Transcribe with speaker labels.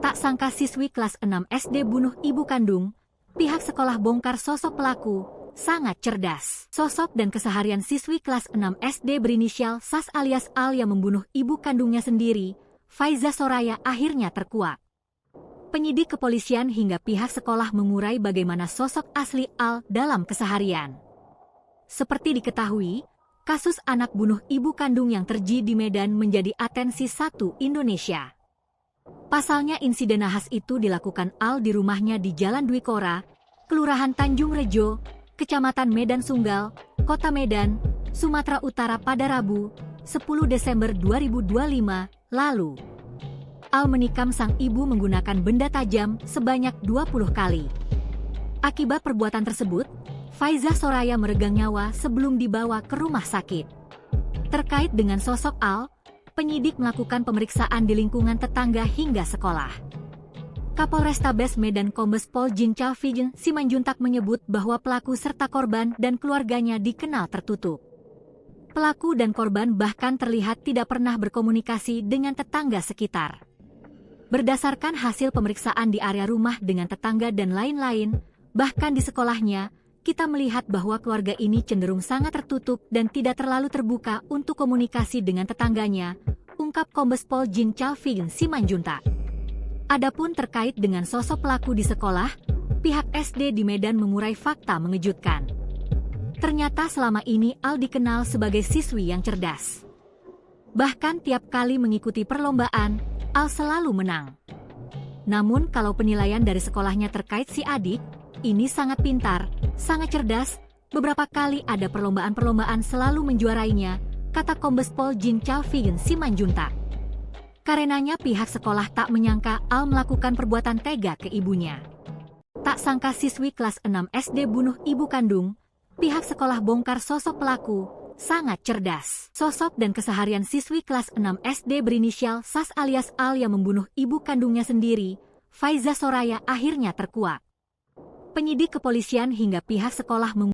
Speaker 1: Tak sangka siswi kelas 6 SD bunuh ibu kandung, pihak sekolah bongkar sosok pelaku, sangat cerdas. Sosok dan keseharian siswi kelas 6 SD berinisial Sas alias Al yang membunuh ibu kandungnya sendiri, Faiza Soraya, akhirnya terkuak. Penyidik kepolisian hingga pihak sekolah mengurai bagaimana sosok asli Al dalam keseharian. Seperti diketahui, kasus anak bunuh ibu kandung yang terjadi di Medan menjadi atensi satu Indonesia. Pasalnya insiden nahas itu dilakukan Al di rumahnya di Jalan Dwi Kora, Kelurahan Tanjung Rejo, Kecamatan Medan Sunggal, Kota Medan, Sumatera Utara pada Rabu, 10 Desember 2025 lalu. Al menikam sang ibu menggunakan benda tajam sebanyak 20 kali. Akibat perbuatan tersebut, Faiza Soraya meregang nyawa sebelum dibawa ke rumah sakit. Terkait dengan sosok Al, penyidik melakukan pemeriksaan di lingkungan tetangga hingga sekolah. Kapolrestabes Medan Kombes Pol Jin Chalvijen Simanjuntak menyebut bahwa pelaku serta korban dan keluarganya dikenal tertutup. Pelaku dan korban bahkan terlihat tidak pernah berkomunikasi dengan tetangga sekitar. Berdasarkan hasil pemeriksaan di area rumah dengan tetangga dan lain-lain, bahkan di sekolahnya, kita melihat bahwa keluarga ini cenderung sangat tertutup dan tidak terlalu terbuka untuk komunikasi dengan tetangganya, ungkap Kombes Pol Jin Chalvijen Simanjuntak. Adapun terkait dengan sosok pelaku di sekolah, pihak SD di Medan mengurai fakta mengejutkan. Ternyata selama ini Al dikenal sebagai siswi yang cerdas. Bahkan tiap kali mengikuti perlombaan, Al selalu menang. Namun kalau penilaian dari sekolahnya terkait si adik, ini sangat pintar, sangat cerdas, beberapa kali ada perlombaan-perlombaan selalu menjuarainya, kata Kombes Pol Jin Chalvijen Simanjuntak. Karenanya pihak sekolah tak menyangka Al melakukan perbuatan tega ke ibunya. Tak sangka siswi kelas 6 SD bunuh ibu kandung, pihak sekolah bongkar sosok pelaku, sangat cerdas. Sosok dan keseharian siswi kelas 6 SD berinisial Sas alias Al yang membunuh ibu kandungnya sendiri, Faiza Soraya, akhirnya terkuak. Penyidik kepolisian hingga pihak sekolah